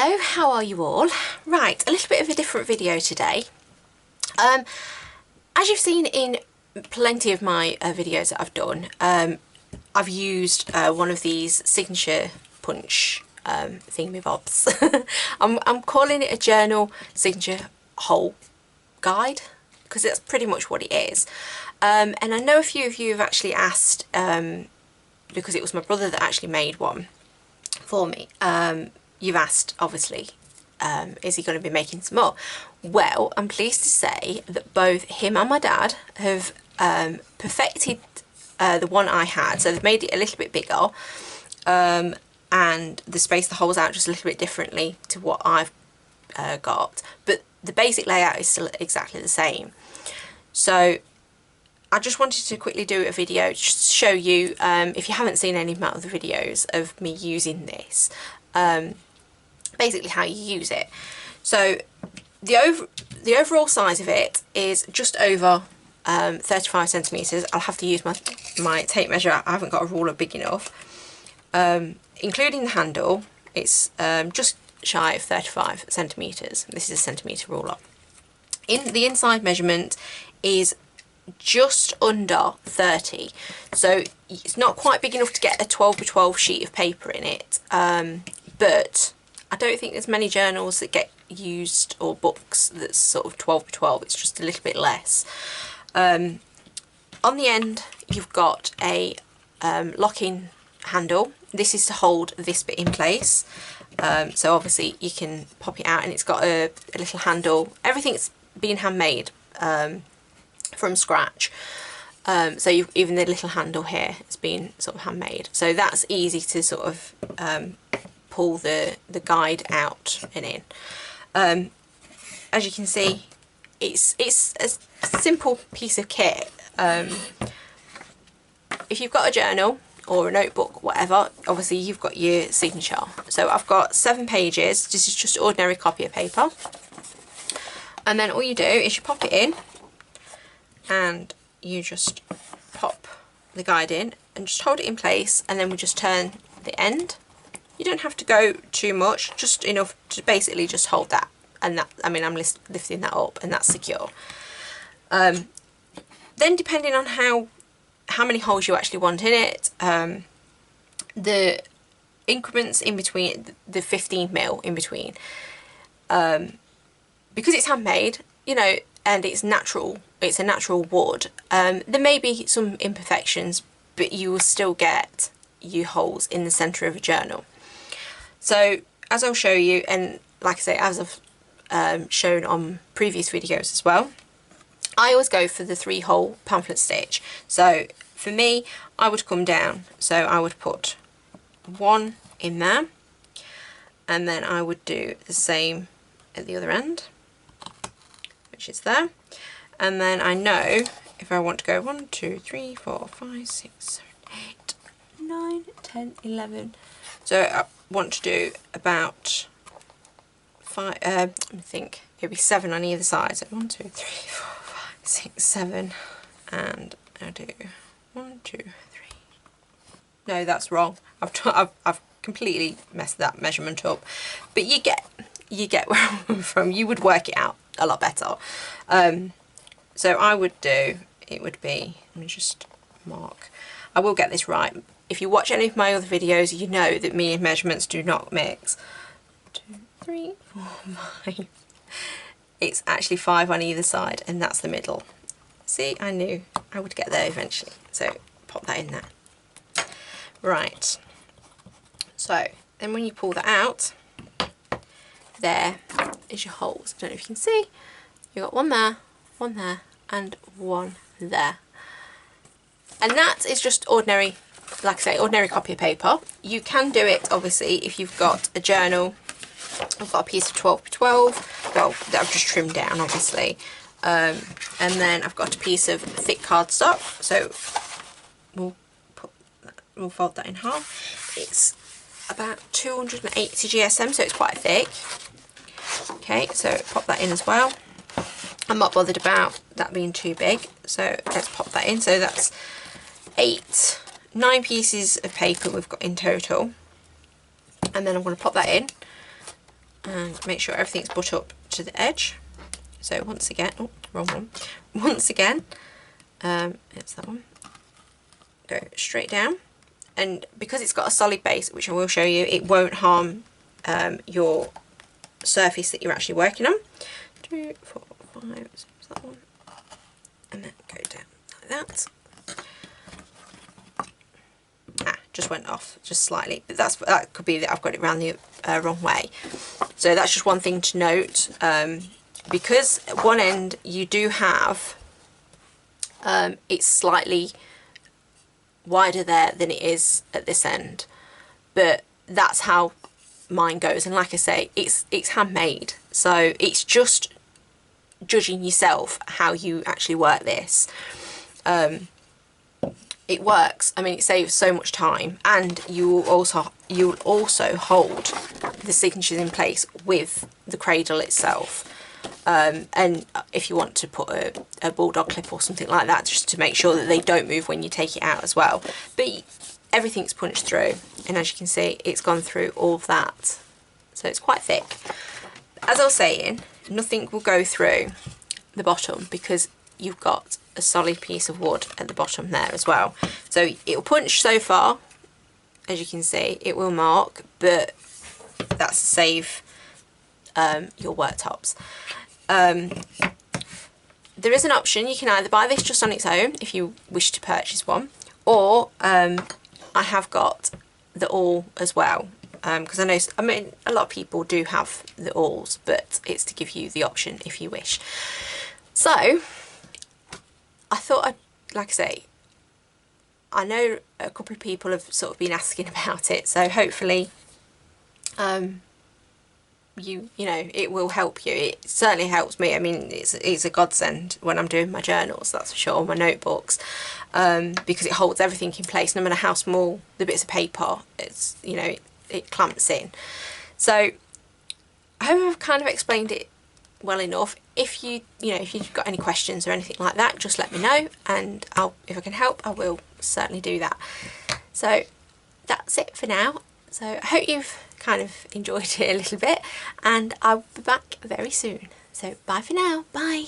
Hello, how are you all? Right, a little bit of a different video today. As you've seen in plenty of my videos that I've done, I've used one of these signature punch thingamabobs. I'm calling it a journal signature hole guide because that's pretty much what it is. And I know a few of you have actually asked, because it was my brother that actually made one for me. You've asked, obviously, is he going to be making some more? Well, I'm pleased to say that both him and my dad have perfected the one I had. So they've made it a little bit bigger, and they spaced the holes out just a little bit differently to what I've got. But the basic layout is still exactly the same. So I just wanted to quickly do a video just to show you, if you haven't seen any of my other videos of me using this, basically how you use it. So the overall size of it is just over 35 centimetres. I'll have to use my tape measure. I haven't got a ruler big enough. Including the handle, it's just shy of 35 centimetres. This is a centimetre ruler. The inside measurement is just under 30, so it's not quite big enough to get a 12 by 12 sheet of paper in it, but I don't think there's many journals that get used, or books that's sort of 12 by 12. It's just a little bit less. On the end you've got a locking handle. This is to hold this bit in place, so obviously you can pop it out, and it's got a little handle. Everything's been handmade from scratch, so even the little handle here has been sort of handmade, so that's easy to sort of pull the guide out and in. As you can see, it's a simple piece of kit. If you've got a journal or a notebook, whatever, obviously you've got your signature. So I've got 7 pages. This is just ordinary copy of paper, and then all you do is you pop it in and you just pop the guide in and just hold it in place, and then we just turn the end. You don't have to go too much, just enough to basically just hold that, and that, I mean, I'm lifting that up, and that's secure. Then depending on how many holes you actually want in it, the increments in between, the 15mm in between, because it's handmade, you know, and it's natural, it's a natural wood, there may be some imperfections, but you will still get your holes in the centre of a journal. So as I'll show you, and like I say, as I've shown on previous videos as well, I always go for the 3-hole pamphlet stitch. So for me, I would come down, so I would put 1 in there, and then I would do the same at the other end, which is there. And then I know if I want to go 1, 2, 3, 4, 5, 6, 7, 8, 9, 10, 11. So I want to do about 5, I think maybe 7 on either side. So 1, 2, 3, 4, 5, 6, 7, and I do 1, 2, 3. No, that's wrong. I've completely messed that measurement up. But you get where I'm coming from. You would work it out a lot better. So I would do, it would be, let me just mark, I will get this right. If you watch any of my other videos, you know that me and measurements do not mix. 2, 3, 4, 5. It's actually 5 on either side, and that's the middle. See, I knew I would get there eventually. So pop that in there. Right. So then when you pull that out, there is your holes. I don't know if you can see. You've got 1 there, 1 there, and 1 there. And that is just ordinary, like I say, ordinary copy of paper. You can do it, obviously, if you've got a journal. I've got a piece of 12 by 12, well, that I've just trimmed down, obviously. And then I've got a piece of thick cardstock, so we'll fold that in half. It's about 280 GSM, so it's quite thick. Okay, so pop that in as well. I'm not bothered about that being too big, so let's pop that in. So that's 9 pieces of paper we've got in total, and then I'm going to pop that in, and make sure everything's butt up to the edge. So once again, oh, wrong one. Once again, it's that one. Go straight down, and because it's got a solid base, which I will show you, it won't harm your surface that you're actually working on. 2, 4, 5, 6, that one, and then go down like that. Just went off just slightly, but that could be that I've got it around the wrong way. So that's just one thing to note, because at one end you do have it's slightly wider there than it is at this end, but that's how mine goes. And like I say, it's handmade, so it's just judging yourself how you actually work this. It works. I mean, it saves so much time, and you'll also hold the signatures in place with the cradle itself. And if you want to put a bulldog clip or something like that, just to make sure that they don't move when you take it out as well. But everything's punched through, and as you can see, it's gone through all of that, so it's quite thick. As I was saying, nothing will go through the bottom because you've got a solid piece of wood at the bottom there as well. So it will punch so far, as you can see, it will mark, but that's to save your worktops. There is an option. You can either buy this just on its own if you wish to purchase one, or I have got the awl as well, because I mean a lot of people do have the awls, but it's to give you the option if you wish. So I thought like I say, I know a couple of people have sort of been asking about it, so hopefully you know, it will help you. It certainly helps me. I mean, it's a godsend when I'm doing my journals, that's for sure, my notebooks, because it holds everything in place, no matter how small the bits of paper, it's, you know, it clamps in. So I hope I've kind of explained it well enough. If if you've got any questions or anything like that, just let me know, and if I can help, I will certainly do that. So that's it for now. So I hope you've kind of enjoyed it a little bit, and I'll be back very soon. So bye for now. Bye.